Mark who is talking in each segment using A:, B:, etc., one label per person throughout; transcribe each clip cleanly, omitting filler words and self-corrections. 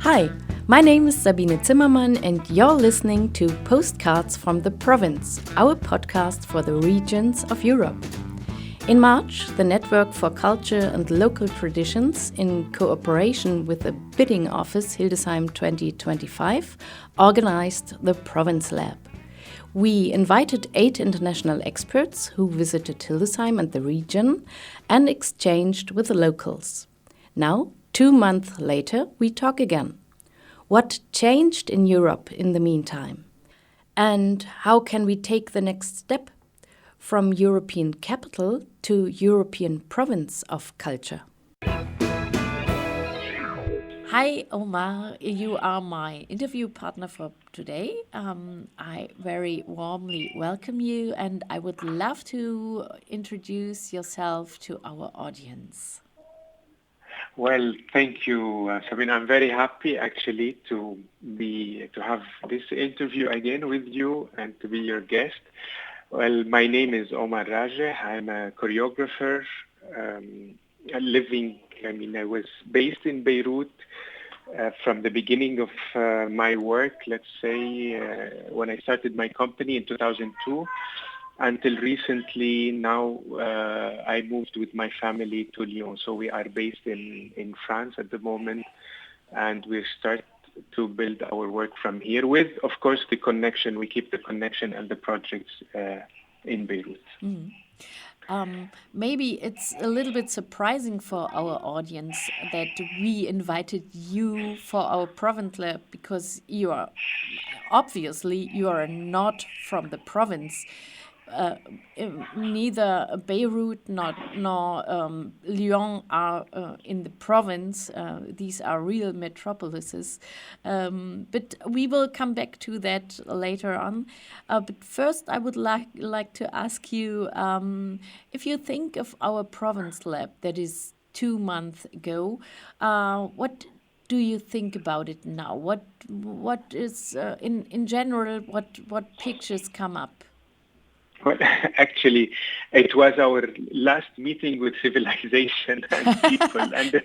A: Hi, my name is Sabine Zimmermann and you're listening to Postcards from the Province, our podcast for the regions of Europe. In March, the Network for Culture and Local Traditions, in cooperation with the bidding office Hildesheim 2025, organized the Province Lab. We invited 8 international experts who visited Hildesheim and the region and exchanged with the locals. Now, 2 months later, we talk again. What changed in Europe in the meantime? And how can we take the next step from European capital to European province of culture? Hi, Omar. You are my interview partner for today. I very warmly welcome you, and I would love to introduce yourself to our audience.
B: Well, thank you, Sabine. I'm very happy actually to have this interview again with you and to be your guest. Well, my name is Omar Rajeh. I'm a choreographer I was based in Beirut from the beginning of my work, let's say, when I started my company in 2002. Until recently, now I moved with my family to Lyon. So we are based in France at the moment, and we start to build our work from here with, of course, the connection. We keep the connection and the projects in Beirut.
A: Maybe it's a little bit surprising for our audience that we invited you for our province lab because you are not from the province. Neither Beirut nor Lyon are in the province. These are real metropolises. But we will come back to that later on. But first, I would like to ask you if you think of our province lab that is 2 months ago, what do you think about it now? What is in general? What pictures come up?
B: Well, actually, it was our last meeting with civilization and people and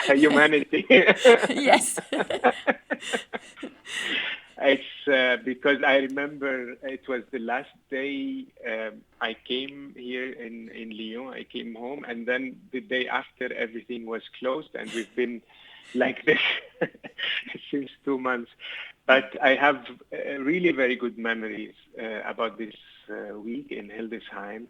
B: humanity.
A: Yes.
B: It's because I remember it was the last day I came here in Lyon. I came home, and then the day after, everything was closed, and we've been like this since 2 months. But I have really very good memories about this week in Hildesheim,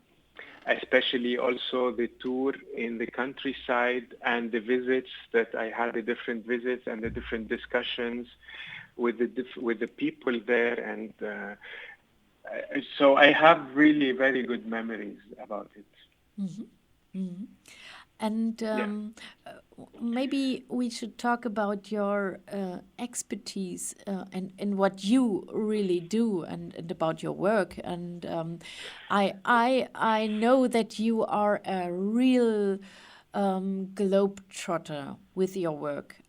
B: especially also the tour in the countryside and the visits that I had, the different visits and the different discussions with the people there. And so I have really very good memories about it.
A: Mm-hmm. Mm-hmm. And maybe we should talk about your expertise and what you really do and about your work. And I know that you are a real globetrotter with your work.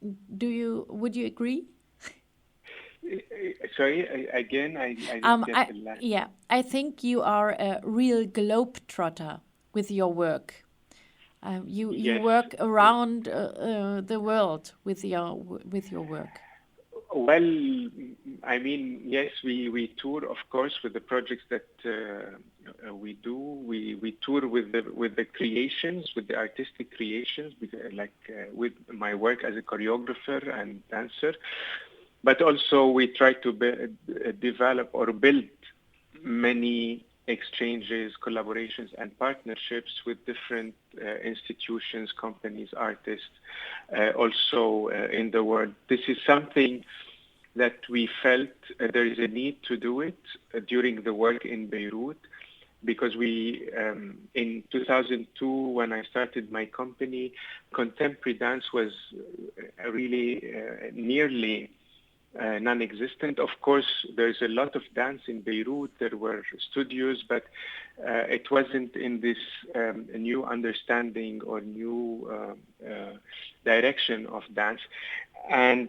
A: Would you agree?
B: Sorry, again, I didn't get the last.
A: Yeah, I think you are a real globetrotter with your work. You
B: Yes.
A: work around the world with your work.
B: Well, I mean, yes, we tour, of course, with the projects that we do. We tour with the creations, with the artistic creations, with my work as a choreographer and dancer. But also we try to develop or build many exchanges, collaborations, and partnerships with different institutions, companies, artists, also in the world. This is something that we felt there is a need to do it during the work in Beirut, because we, in 2002, when I started my company, contemporary dance was really nearly non-existent. Of course, there's a lot of dance in Beirut. There were studios, but it wasn't in this new understanding or new direction of dance. And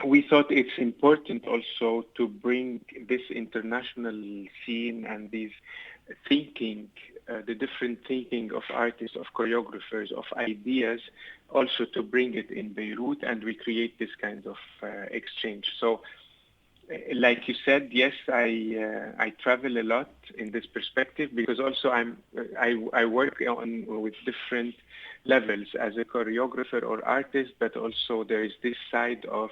B: we thought it's important also to bring this international scene and these thinking the different thinking of artists, of choreographers, of ideas, also to bring it in Beirut, and we create this kind of exchange. So, like you said, yes, I travel a lot in this perspective, because also I work with different levels as a choreographer or artist, but also there is this side of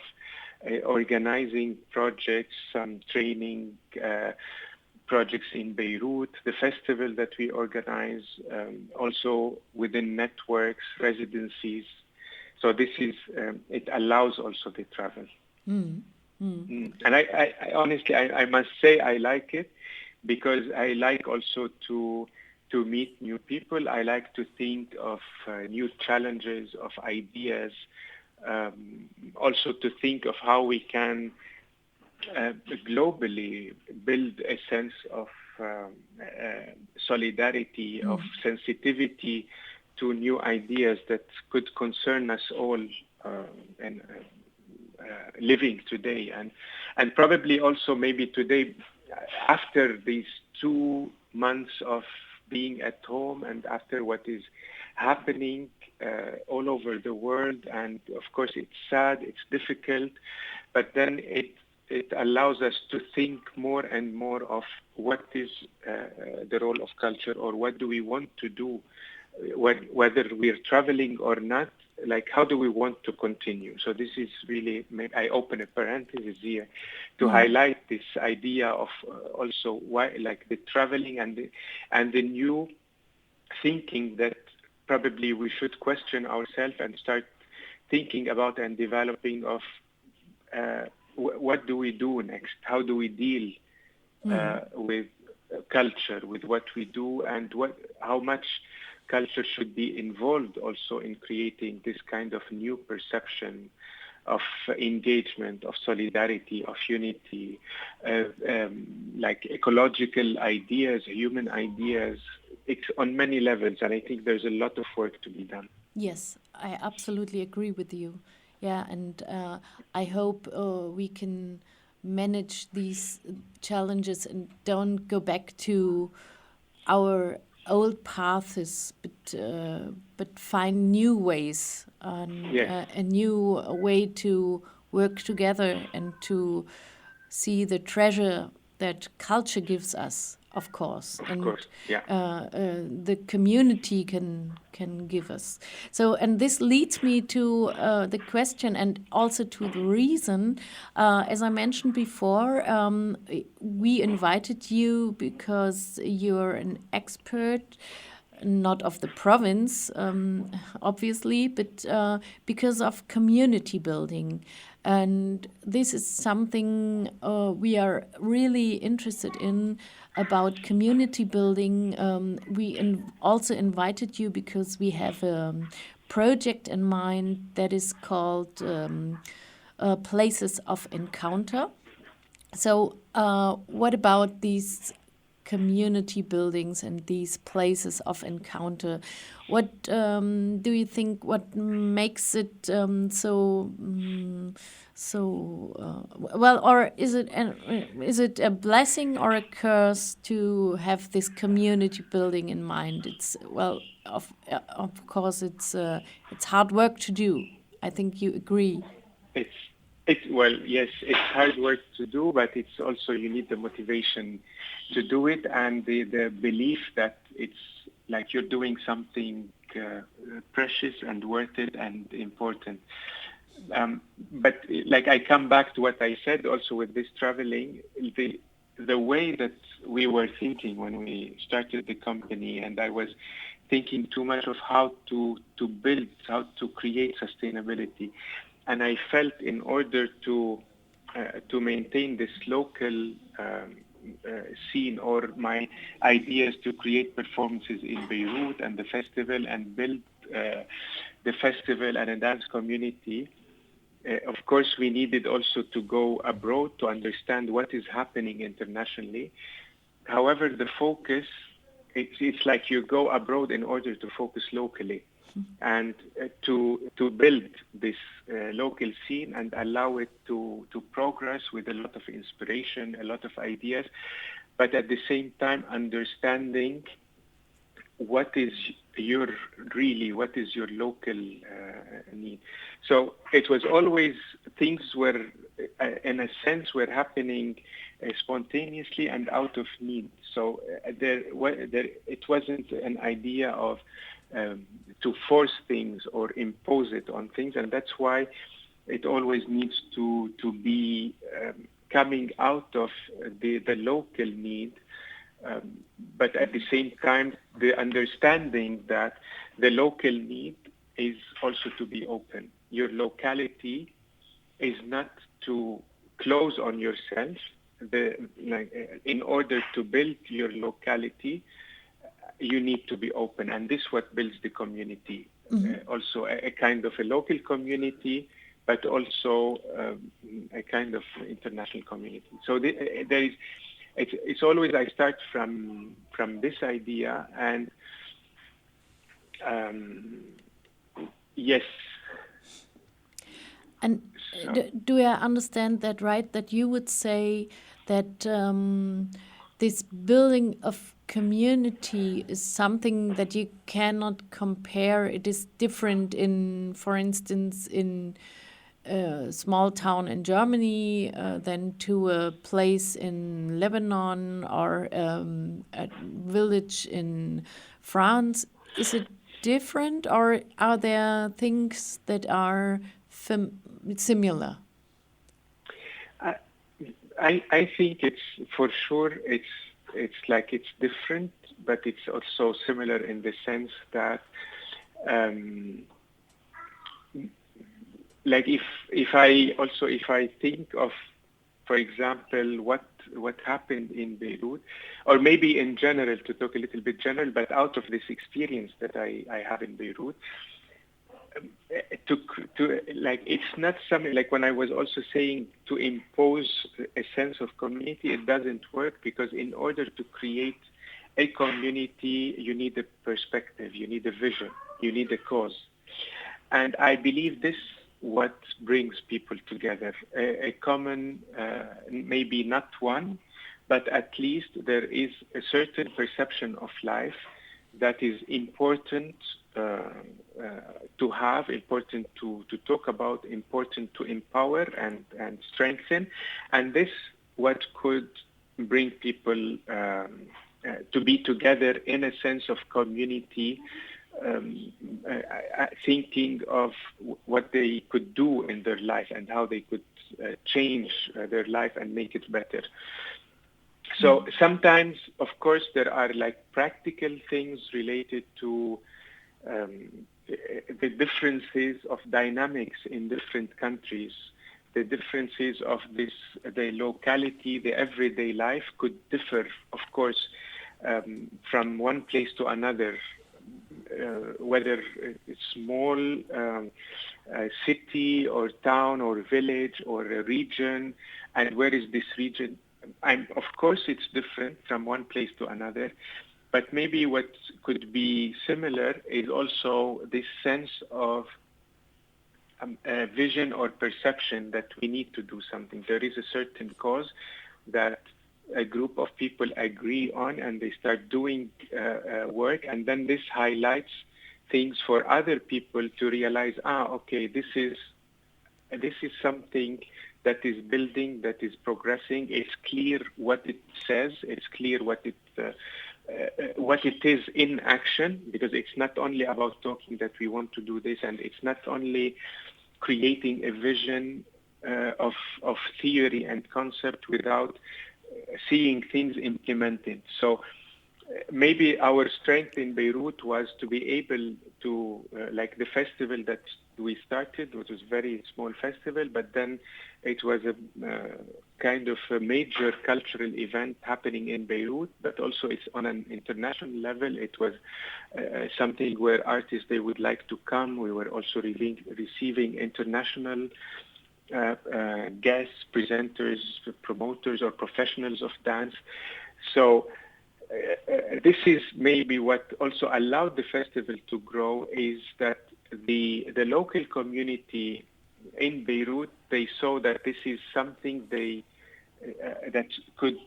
B: organizing projects, some training projects in Beirut, the festival that we organize, also within networks, residencies. So this is, it allows also the travel. And I honestly, I must say I like it, because I like also to meet new people. I like to think of new challenges, of ideas, also to think of how we can globally build a sense of solidarity, of sensitivity to new ideas that could concern us all and living today. And probably also maybe today, after these 2 months of being at home and after what is happening all over the world, and of course it's sad, it's difficult, but then it allows us to think more and more of what is the role of culture, or what do we want to do, whether we're traveling or not, like how do we want to continue. So this is really, I open a parenthesis here to highlight this idea of also why, like the traveling and the new thinking that probably we should question ourselves and start thinking about and developing of what do we do next? How do we deal with culture, with what we do, and how much culture should be involved also in creating this kind of new perception of engagement, of solidarity, of unity, like ecological ideas, human ideas. It's on many levels, and I think there's a lot of work to be done.
A: Yes, I absolutely agree with you. Yeah, and I hope we can manage these challenges and don't go back to our old paths, but find new ways and a new way to work together and to see the treasure that culture gives us, of course, the community can give us. So, and this leads me to the question and also to the reason. As I mentioned before, we invited you because you're an expert, not of the province, obviously, but because of community building. And this is something we are really interested in, about community building. We also invited you because we have a project in mind that is called Places of Encounter. So what about these community buildings and these places of encounter? What do you think? What makes it well? Or is it a blessing or a curse to have this community building in mind? It's of course, it's hard work to do. I think you agree.
B: Well, yes, it's hard work to do, but it's also, you need the motivation to do it, and the belief that it's like you're doing something precious and worth it and important. But like, I come back to what I said also with this traveling, the way that we were thinking when we started the company, and I was thinking too much of how to build, how to create sustainability. And I felt in order to maintain this local scene, or my ideas to create performances in Beirut and the festival, and build the festival and a dance community, of course we needed also to go abroad to understand what is happening internationally. However, the focus, it's like you go abroad in order to focus locally. And to build this local scene and allow it to progress with a lot of inspiration, a lot of ideas, but at the same time understanding what is your local need. So it was always, things were, in a sense, were happening spontaneously and out of need. So it wasn't an idea of to force things or impose it on things, and that's why it always needs to be coming out of the local need. But at the same time, the understanding that the local need is also to be open. Your locality is not to close on yourself. In order to build your locality, you need to be open, and this is what builds the community. Also a kind of a local community, but also a kind of international community. So there is. It's always, I start from this idea, and yes.
A: And do I understand that right, that you would say that this building of community is something that you cannot compare? It is different in, for instance, in a small town in Germany than to a place in Lebanon or a village in France. Is it different, or are there things that are similar?
B: I think it's for sure it's different, but it's also similar in the sense that like if I think of, for example, what happened in Beirut, or maybe in general, to talk a little bit general, but out of this experience that I have in Beirut, it's not something like when I was also saying to impose a sense of community, it doesn't work, because in order to create a community, you need a perspective, you need a vision, you need a cause. And I believe this what brings people together, a common, maybe not one, but at least there is a certain perception of life that is important to have, important to talk about, important to empower and strengthen. And this what could bring people to be together in a sense of community, thinking of what they could do in their life and how they could change their life and make it better. So sometimes, of course, there are like practical things related to the differences of dynamics in different countries. The differences of the locality, the everyday life could differ, of course, from one place to another. Whether it's small city or town or village or a region, and where is this region? Of course, it's different from one place to another, but maybe what could be similar is also this sense of vision or perception that we need to do something. There is a certain cause that a group of people agree on, and they start doing work, and then this highlights things for other people to realize, okay, this is something that is building, that is progressing. It's clear what it says. It's clear what it is in action, because it's not only about talking that we want to do this, and it's not only creating a vision of theory and concept without seeing things implemented. So maybe our strength in Beirut was to be able to, like the festival that we started, which was a very small festival, but then it was a kind of a major cultural event happening in Beirut, but also it's on an international level. It was something where artists, they would like to come. We were also receiving international guests, presenters, promoters, or professionals of dance. So this is maybe what also allowed the festival to grow, is that the local community in Beirut, they saw that this is something that could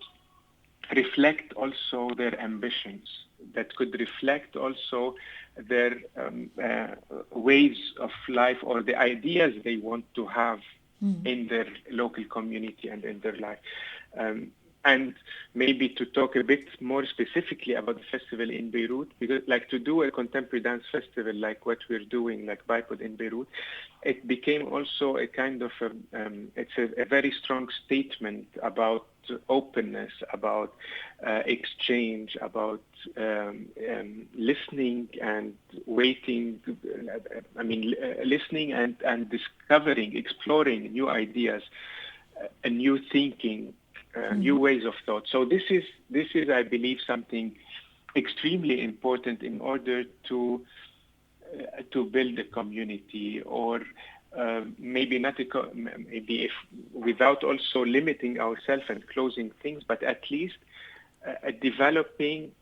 B: reflect also their ambitions. that could reflect also their ways of life or the ideas they want to have in their local community and in their life. And maybe to talk a bit more specifically about the festival in Beirut, because like to do a contemporary dance festival like what we're doing, like Beirut in Beirut, it became also a kind of, it's a very strong statement about openness, about exchange, about listening and waiting, listening and discovering, exploring new ideas, new thinking, new ways of thought. So this is, I believe, something extremely important in order to build a community, or maybe not maybe if without also limiting ourselves and closing things, but at least developing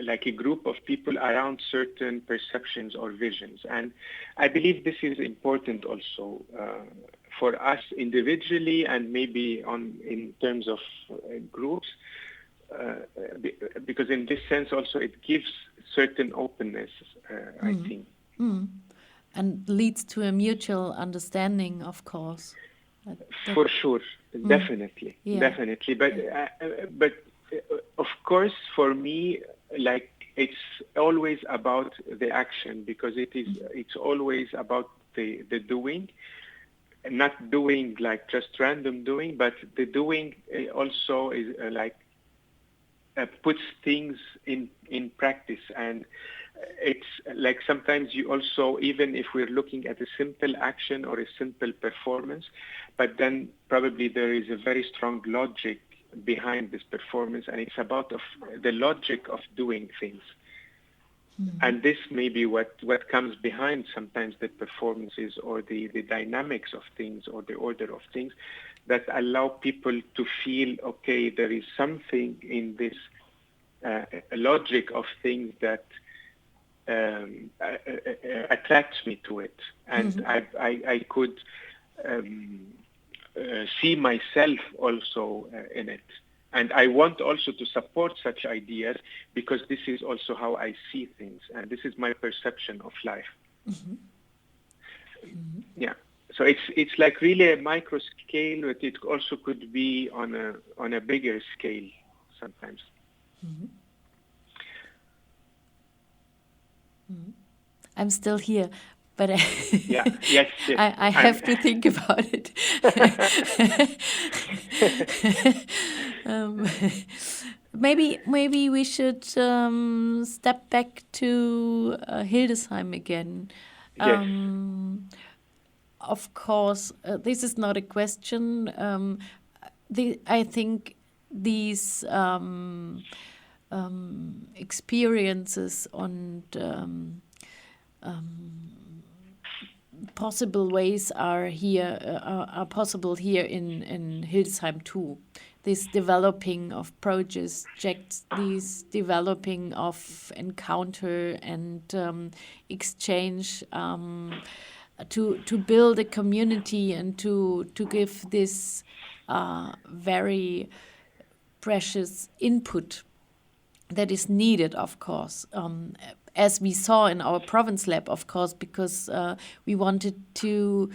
B: like a group of people around certain perceptions or visions. And I believe this is important also for us individually, and maybe in terms of groups, because in this sense also it gives certain openness, I think.
C: And leads to a mutual understanding, of course.
B: For sure, definitely. But of course, for me, like, it's always about the action, because it's always about the doing, not doing like just random doing, but the doing also is puts things in practice. And it's like sometimes you also, even if we're looking at a simple action or a simple performance, but then probably there is a very strong logic behind this performance, and it's about the logic of doing things. And this may be what comes behind sometimes the performances, or the dynamics of things, or the order of things, that allow people to feel, okay, there is something in this logic of things that attracts me to it. And I could see myself also in it. And I want also to support such ideas, because this is also how I see things, and this is my perception of life. Yeah. So it's like really a micro scale, but it also could be on a bigger scale sometimes.
C: I'm still here, but
B: yes.
C: I have to think about it. Maybe we should step back to Hildesheim again.
B: Yes.
C: Of course, this is not a question. I think these experiences and possible ways are possible here in Hildesheim too. This developing of projects, this developing of encounter and exchange, to build a community and to give this very precious input that is needed, of course, as we saw in our province lab, of course, because we wanted to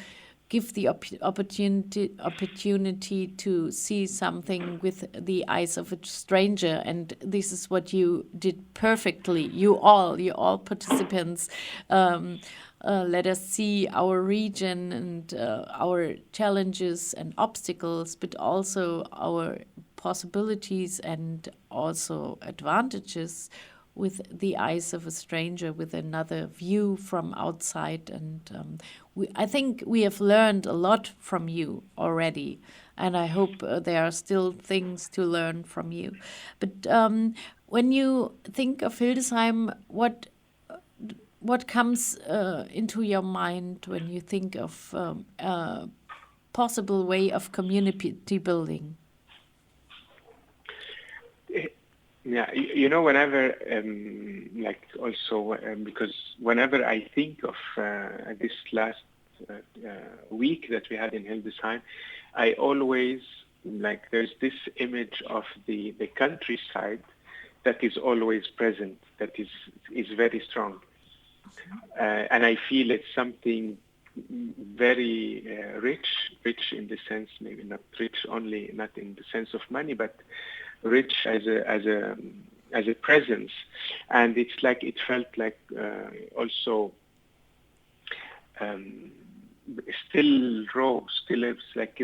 C: give the opportunity to see something with the eyes of a stranger, and this is what you did perfectly. You all participants. Let us see our region and our challenges and obstacles, but also our possibilities and also advantages with the eyes of a stranger, with another view from outside. And I think we have learned a lot from you already, and I hope there are still things to learn from you. But when you think of Hildesheim, what comes into your mind when you think of a possible way of community building?
B: Yeah, whenever, because whenever I think of this last week that we had in Hildesheim, I always, there's this image of the countryside, that is always present, that is very strong. And I feel it's something very rich in the sense, maybe not rich only, not in the sense of money, but rich as a presence. And it's like, it felt like also still raw, still it's like,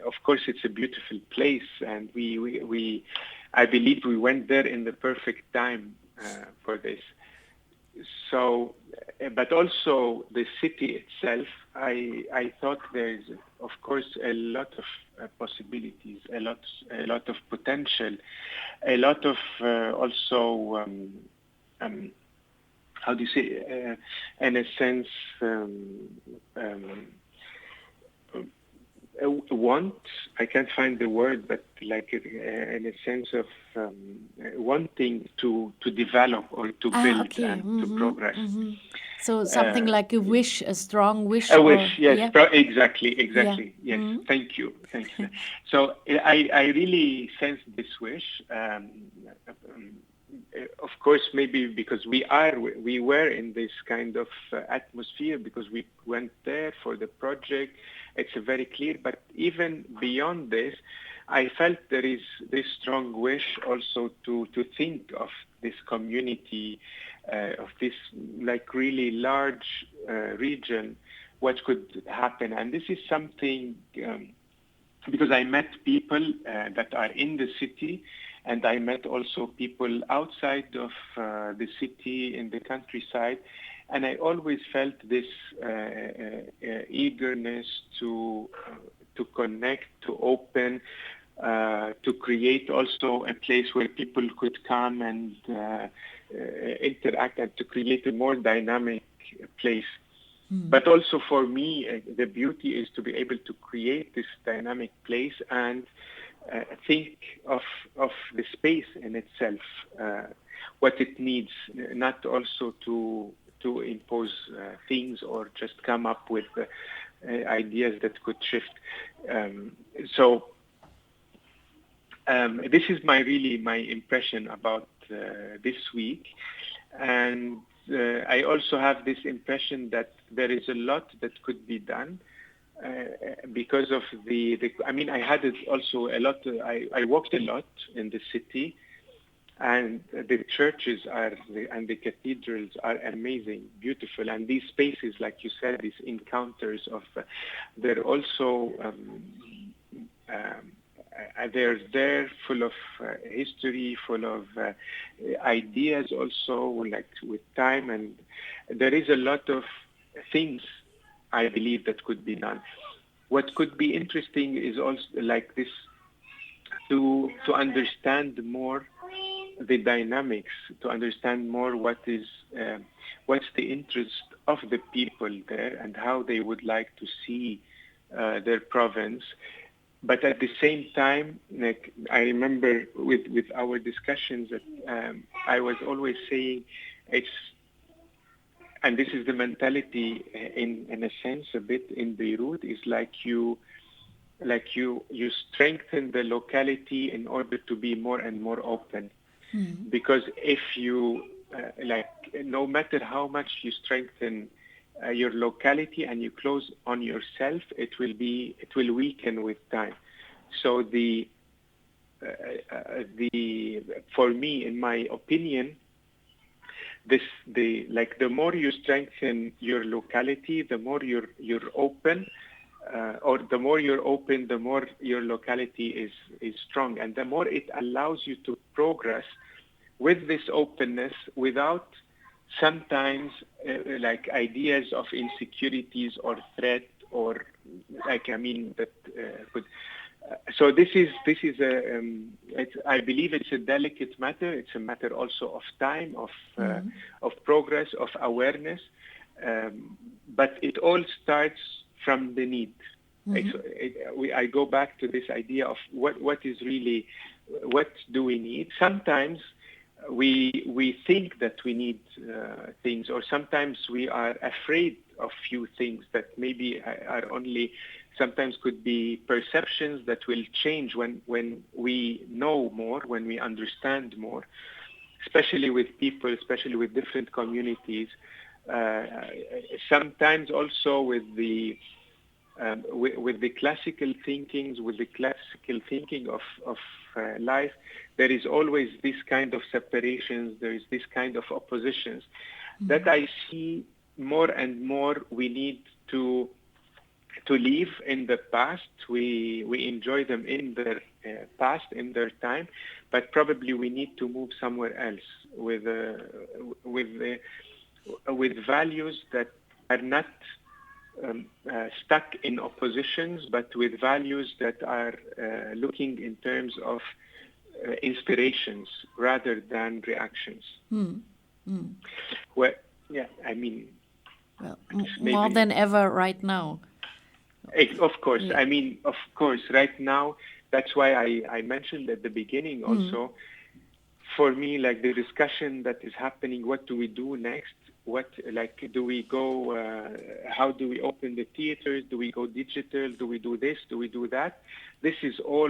B: of course it's a beautiful place, and I believe we went there in the perfect time for this. So, but also the city itself, I thought there's, of course, a lot of possibilities, a lot of potential, a lot of also, how do you say, in a sense, want, I can't find the word, but like in a sense of wanting to develop or to build and to progress.
C: So something like a wish, a strong wish.
B: A wish, yes, exactly, yeah. Yes. Thank you. So I really sense this wish. Of course, maybe because we were in this kind of atmosphere, because we went there for the project. It's very clear, but even beyond this, I felt there is this strong wish also to think of this community, of this like really large region, what could happen. And this is something, because I met people that are in the city, and I met also people outside of the city, in the countryside. And I always felt this eagerness to connect, to open, to create also a place where people could come and interact, and to create a more dynamic place. But also for me, the beauty is to be able to create this dynamic place and think of the space in itself, what it needs, not also to impose things or just come up with ideas that could shift. So this is my impression about this week. And I also have this impression that there is a lot that could be done because of I mean, I had also a lot, I walked a lot in the city, and the churches and the cathedrals are amazing, beautiful. And these spaces, like you said, these encounters they're also, they're there full of history, full of ideas also, like with time. And there is a lot of things, I believe, that could be done. What could be interesting is also like this, to understand more the dynamics, to understand more what's the interest of the people there and how they would like to see their province. But at the same time, like I remember with our discussions that I was always saying, and this is the mentality in a sense a bit in Beirut, is like you strengthen the locality in order to be more and more open. Because if you no matter how much you strengthen your locality and you close on yourself, it will weaken with time. So for me, in my opinion, the more you strengthen your locality, the more you're open, or the more you're open, the more your locality is strong, and the more it allows you to progress with this openness without sometimes like ideas of insecurities or threat, or like, I mean, that could. So this is I believe it's a delicate matter. It's a matter also of time, of progress, of awareness, but it all starts from the need. I go back to this idea of what do we need. Sometimes we think that we need things, or sometimes we are afraid of few things that maybe are only sometimes could be perceptions that will change when we know more, when we understand more, especially with people, especially with different communities. Sometimes also with the classical thinkings, with the classical thinking of life, there is always this kind of separations, there is this kind of oppositions that I see more and more we need to live in the past. We enjoy them in their past, in their time, but probably we need to move somewhere else with values that are not stuck in oppositions, but with values that are looking in terms of inspirations rather than reactions. Well, yeah, I mean,
C: well, more than ever right now.
B: Of course,
C: Yeah.
B: I mean, of course, right now, that's why I mentioned at the beginning also, for me, like the discussion that is happening, what do we do next? What, like, do we go, how do we open the theaters? Do we go digital? Do we do this? Do we do that? This is all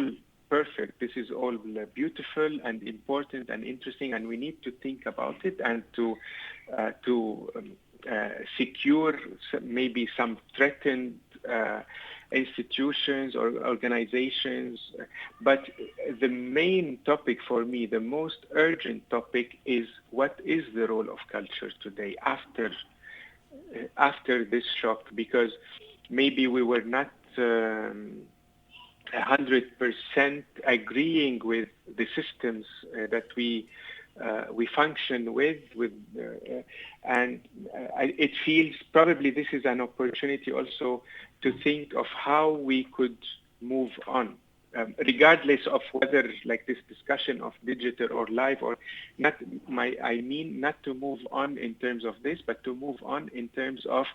B: perfect. This is all beautiful and important and interesting, and we need to think about it and to secure maybe some threatened institutions or organizations. But the main topic for me, the most urgent topic, is what is the role of culture today after this shock? Because maybe we were not 100% agreeing with the systems that we function with, and it feels probably this is an opportunity also to think of how we could move on, regardless of whether like this discussion of digital or live or not. I mean not to move on in terms of this, but to move on in terms of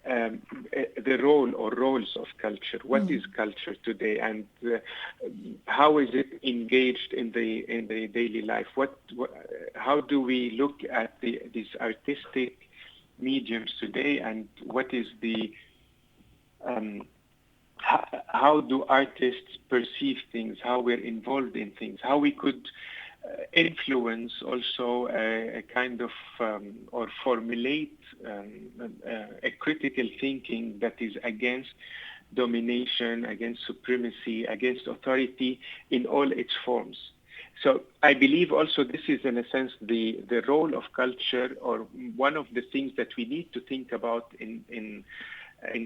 B: the role or roles of culture. What is culture today, and how is it engaged in the daily life? How do we look at these artistic mediums today, and what is the how do artists perceive things? How we're involved in things? How we could influence also a kind of or formulate a critical thinking that is against domination, against supremacy, against authority in all its forms. So I believe also this is in a sense the role of culture, or one of the things that we need to think about in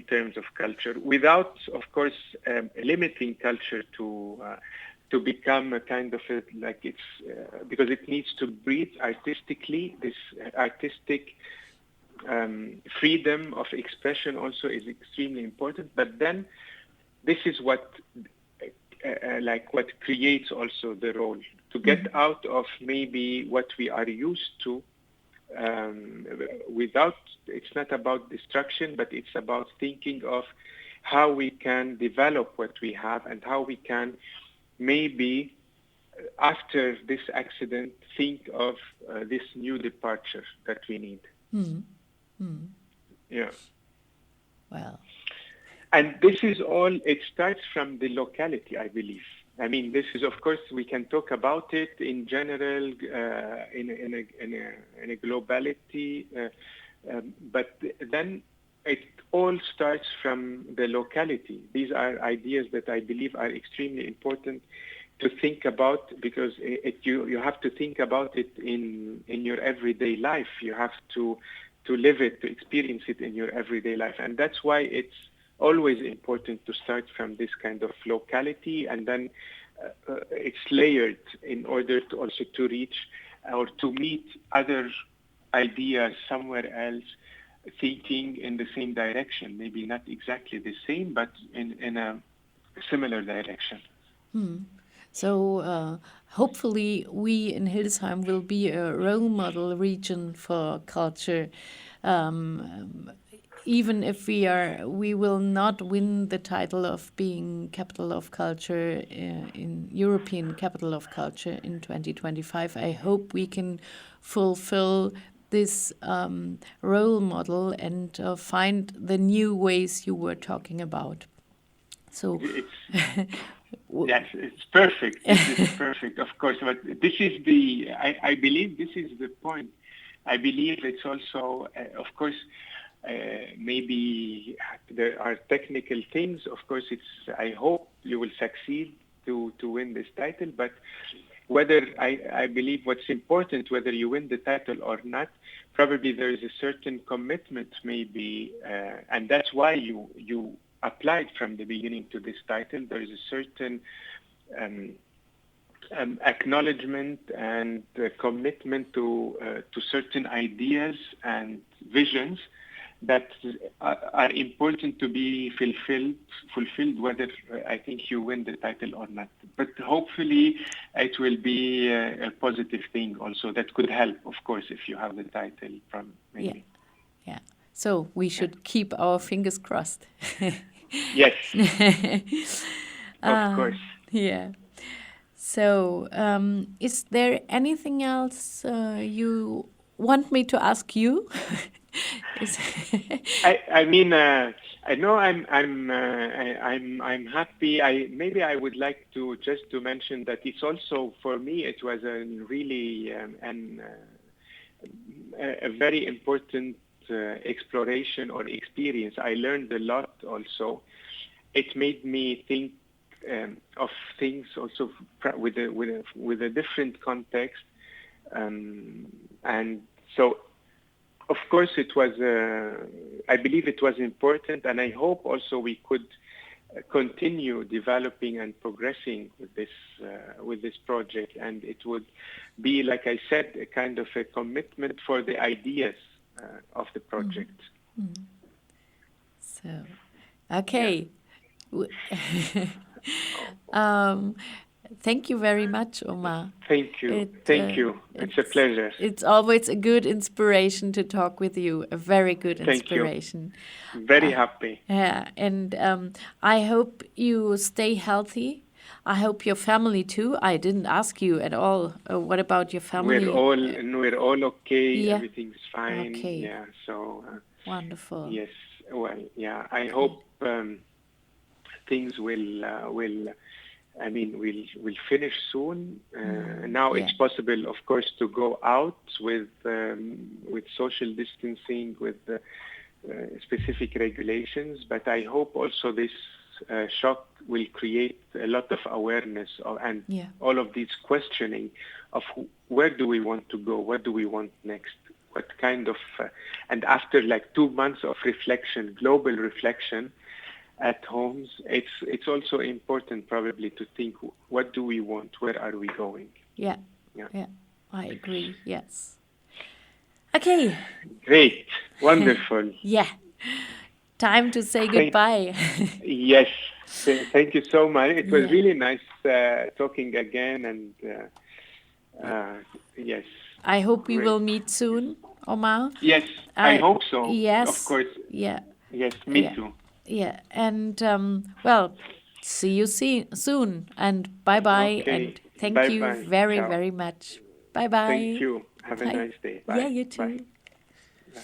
B: terms of culture, without of course limiting culture to become a kind of like it's because it needs to breathe artistically. This artistic freedom of expression also is extremely important. But then this is what what creates also the role to get out of maybe what we are used to. It's not about destruction, but it's about thinking of how we can develop what we have and how we can maybe after this accident think of this new departure that we need. Yeah.
C: Well.
B: And this is all, it starts from the locality, I believe. I mean, this is, of course, we can talk about it in general, in a globality, but then it all starts from the locality. These are ideas that I believe are extremely important to think about, because you have to think about it in your everyday life. You have to live it, to experience it in your everyday life. And that's why it's always important to start from this kind of locality, and then it's layered in order to also to reach or to meet other ideas somewhere else, thinking in the same direction, maybe not exactly the same, but in a similar direction.
C: So hopefully we in Hildesheim will be a role model region for culture. Even if we will not win the title of being capital of culture in European capital of culture in 2025, I hope we can fulfill this role model and find the new ways you were talking about. So
B: yes, it's perfect. This is perfect, of course. But this is I believe this is the point. I believe it's also, of course, maybe there are technical things. Of course, I hope you will succeed to win this title. But whether I believe what's important, whether you win the title or not, probably there is a certain commitment, maybe, and that's why you applied from the beginning to this title. There is a certain acknowledgement and commitment to certain ideas and visions that are important to be fulfilled, whether I think you win the title or not. But hopefully it will be a positive thing also that could help, of course, if you have the title from maybe.
C: Yeah. So we should keep our fingers crossed.
B: Yes. Of course.
C: Yeah. So is there anything else you want me to ask you?
B: I mean, I know I'm happy. Maybe I would like to just to mention that it's also for me it was a really a very important exploration or experience. I learned a lot also. It made me think of things also with a different context, and so. Of course, it was. I believe it was important, and I hope also we could continue developing and progressing with this project. And it would be, like I said, a kind of a commitment for the ideas of the project.
C: Mm-hmm. So, okay. Yeah. Thank you very much, Omar.
B: Thank you. Thank you. It's a pleasure.
C: It's always a good inspiration to talk with you. A very good inspiration.
B: Thank you. Very happy.
C: Yeah, and I hope you stay healthy. I hope your family too. I didn't ask you at all. What about your family?
B: We're all okay.
C: Yeah.
B: Everything's fine.
C: Okay.
B: Yeah. So.
C: Wonderful.
B: Yes. Well. Yeah. I hope things will. I mean, we'll finish soon. Now it's possible, of course, to go out with social distancing, with specific regulations. But I hope also this shock will create a lot of awareness and all of these questioning of where do we want to go, what do we want next, what kind of, and after like 2 months of reflection, global reflection, at homes, it's also important probably to think, what do we want? Where are we going?
C: Yeah. I agree. Yes. Okay.
B: Great. Wonderful.
C: Yeah. Time to say goodbye.
B: Yes. Thank you so much. It was really nice talking again, and yes.
C: I hope we will meet soon, Omar.
B: Yes, I hope so.
C: Yes.
B: Of course.
C: Yeah.
B: Yes, me too.
C: Yeah, and well, see you soon, and bye-bye, and thank you very, very much. Bye-bye.
B: Thank you. Have a nice day. Bye.
C: Yeah, you too.
B: Bye. Bye.